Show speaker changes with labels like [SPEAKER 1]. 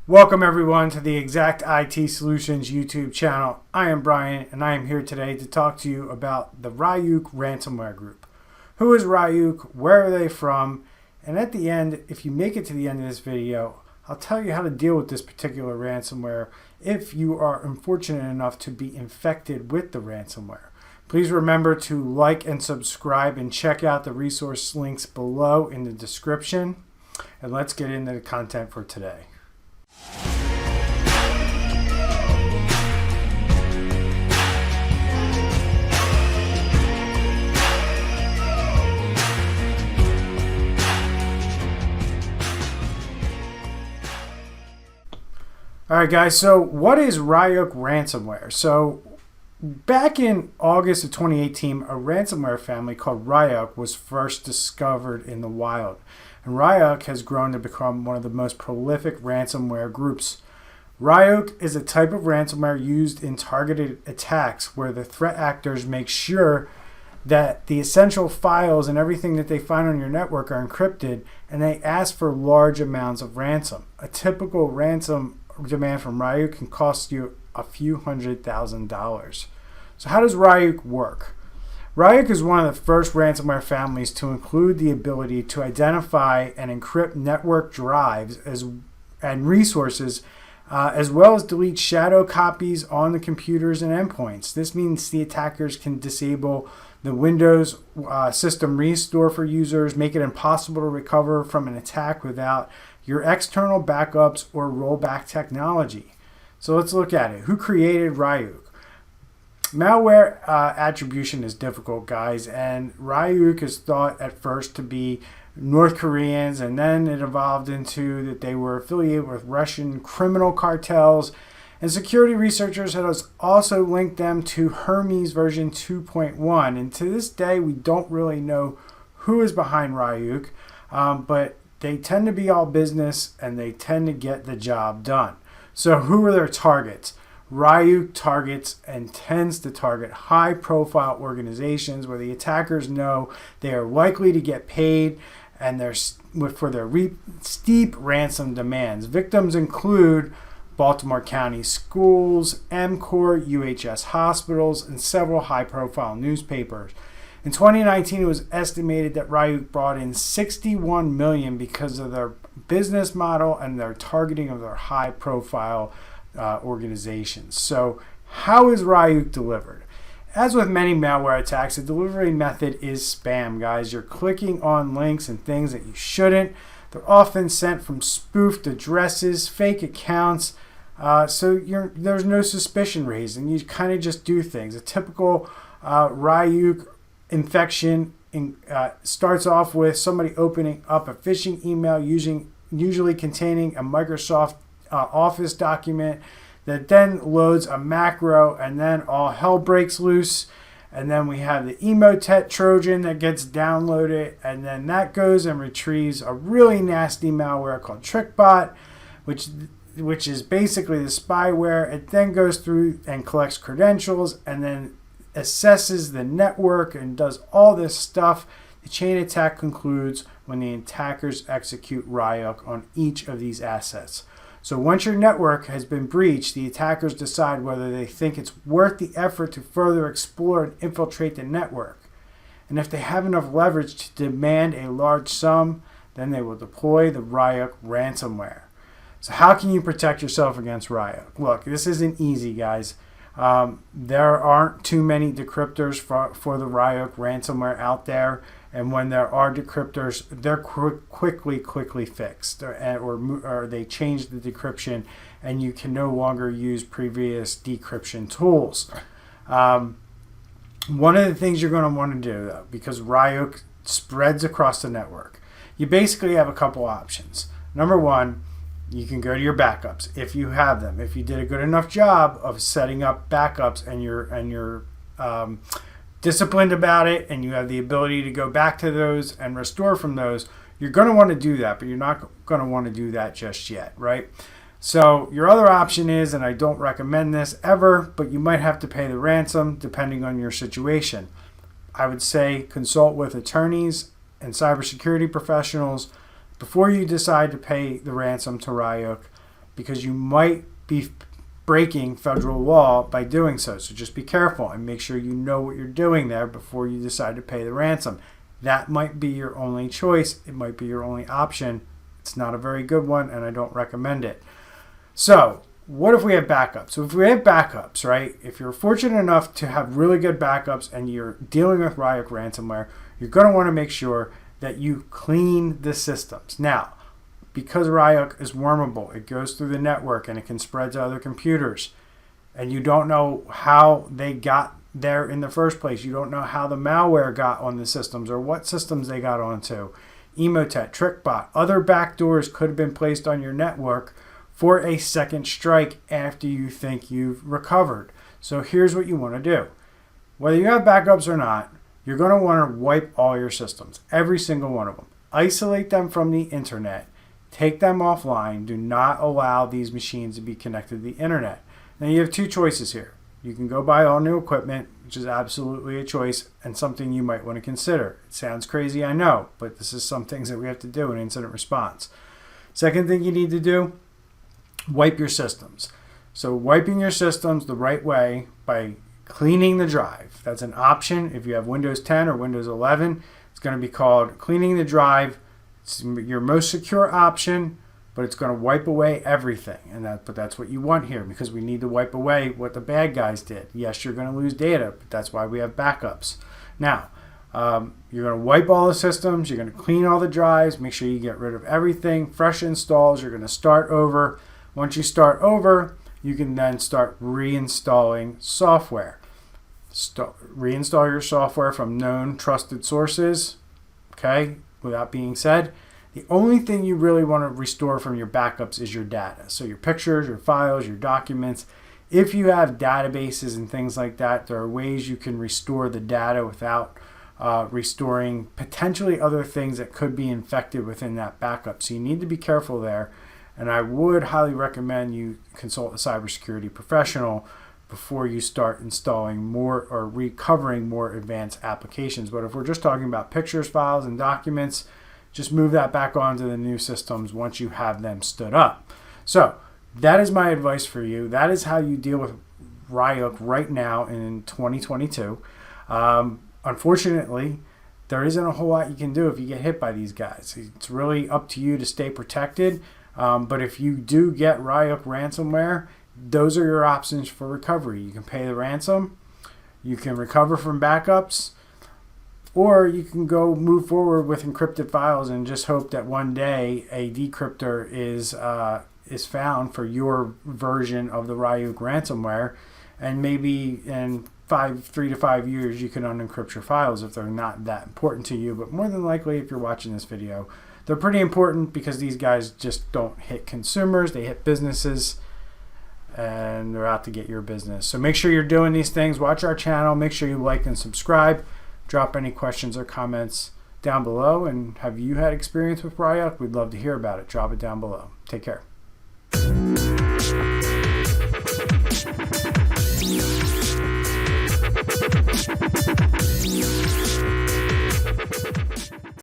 [SPEAKER 1] Welcome everyone to the Exact IT Solutions YouTube channel. I am Brian and I am here today to talk to you about the Ryuk Ransomware group. Who is Ryuk? Where are they from? And at the end, if you make it to the end of this video, I'll tell you how to deal with this particular ransomware if you are unfortunate enough to be infected with the ransomware. Please remember to like and subscribe and check out the resource links below in the description. And let's get into the content for today. Alright guys, so what is Ryuk Ransomware? So back in August of 2018, a ransomware family called Ryok was first discovered in the wild. And Riot has grown to become one of the most prolific ransomware groups. Ryuk is a type of ransomware used in targeted attacks where the threat actors make sure that the essential files and everything that they find on your network are encrypted, and they ask for large amounts of ransom. A typical ransom demand from Ryuk can cost you a few $100,000. So how does Ryuk work? Ryuk is one of the first ransomware families to include the ability to identify and encrypt network drives and resources, as well as delete shadow copies on the computers and endpoints. This means the attackers can disable the Windows system restore for users, make it impossible to recover from an attack without your external backups or rollback technology. So let's look at it. Who created Ryuk? Malware attribution is difficult, guys, and Ryuk is thought at first to be North Koreans, and then it evolved into that they were affiliated with Russian criminal cartels, and security researchers have also linked them to Hermes version 2.1, and to this day we don't really know who is behind Ryuk, but they tend to be all business and they tend to get the job done. So who are their targets? Ryuk targets and tends to target high-profile organizations where the attackers know they are likely to get paid and for their steep ransom demands. Victims include Baltimore County schools, MCOR, UHS hospitals, and several high-profile newspapers. In 2019, it was estimated that Ryuk brought in $61 million because of their business model and their targeting of their high-profile organizations. So how is Ryuk delivered? As with many malware attacks, the delivery method is spam, guys. You're clicking on links and things that you shouldn't. They're often sent from spoofed addresses, fake accounts, so there's no suspicion raised, and you kind of just do things. A typical Ryuk infection starts off with somebody opening up a phishing email usually containing a Microsoft Office document that then loads a macro, and then all hell breaks loose. And then we have the Emotet Trojan that gets downloaded, and then that goes and retrieves a really nasty malware called TrickBot, which is basically the spyware. It then goes through and collects credentials and then assesses the network and does all this stuff. The chain attack concludes when the attackers execute Ryuk on each of these assets. So once your network has been breached, the attackers decide whether they think it's worth the effort to further explore and infiltrate the network. And if they have enough leverage to demand a large sum, then they will deploy the Ryuk ransomware. So how can you protect yourself against Ryuk? Look, this isn't easy, guys. There aren't too many decryptors for the Ryuk ransomware out there, and when there are decryptors, they're quickly fixed, or they change the decryption, and you can no longer use previous decryption tools. One of the things you're going to want to do, though, because Ryuk spreads across the network, you basically have a couple options. Number one, you can go to your backups if you have them. If you did a good enough job of setting up backups and you're disciplined about it and you have the ability to go back to those and restore from those, you're going to want to do that, but you're not going to want to do that just yet, right? So your other option is, and I don't recommend this ever, but you might have to pay the ransom depending on your situation. I would say consult with attorneys and cybersecurity professionals before you decide to pay the ransom to Ryuk. because you might be breaking federal law by doing so. So just be careful and make sure you know what you're doing there before you decide to pay the ransom. That might be your only choice. It might be your only option. It's not a very good one, and I don't recommend it. So what if we have backups? So if we have backups, right, if you're fortunate enough to have really good backups and you're dealing with Ryuk ransomware, you're going to want to make sure that you clean the systems. Now, because Ryuk is wormable, it goes through the network and it can spread to other computers, and you don't know how they got there in the first place. You don't know how the malware got on the systems or what systems they got onto. Emotet, TrickBot, other backdoors could have been placed on your network for a second strike after you think you've recovered. So here's what you want to do. Whether you have backups or not, you're going to want to wipe all your systems, every single one of them. Isolate them from the internet. Take them offline. Do not allow these machines to be connected to the internet. Now you have two choices here. You can go buy all new equipment, which is absolutely a choice and something you might want to consider. It sounds crazy, I know, but this is some things that we have to do in incident response. Second thing you need to do, wipe your systems. So wiping your systems the right way by cleaning the drive. That's an option. If you have Windows 10 or Windows 11, it's going to be called cleaning the drive. It's your most secure option, but it's going to wipe away everything. But that's what you want here, because we need to wipe away what the bad guys did. Yes, you're going to lose data, but that's why we have backups. Now, you're going to wipe all the systems. You're going to clean all the drives. Make sure you get rid of everything. Fresh installs. You're going to start over. Once you start over, you can then start reinstalling software. Reinstall your software from known trusted sources. Okay? With that being said, the only thing you really want to restore from your backups is your data. So your pictures, your files, your documents. If you have databases and things like that, there are ways you can restore the data without restoring potentially other things that could be infected within that backup. So you need to be careful there. And I would highly recommend you consult a cybersecurity professional before you start installing more or recovering more advanced applications. But if we're just talking about pictures, files, and documents, just move that back onto the new systems once you have them stood up. So that is my advice for you. That is how you deal with Ryuk right now in 2022. Unfortunately, there isn't a whole lot you can do if you get hit by these guys. It's really up to you to stay protected. But if you do get Ryuk ransomware, those are your options for recovery. You can pay the ransom, you can recover from backups, or you can go move forward with encrypted files and just hope that one day a decryptor is found for your version of the Ryuk ransomware, and maybe in 3 to 5 years you can unencrypt your files if they're not that important to you. But more than likely, if you're watching this video, they're pretty important, because these guys just don't hit consumers, they hit businesses, and they're out to get your business. So make sure you're doing these things. Watch our channel. Make sure you like and subscribe. Drop any questions or comments down below. And have you had experience with Riot? We'd love to hear about it. Drop it down below. Take care.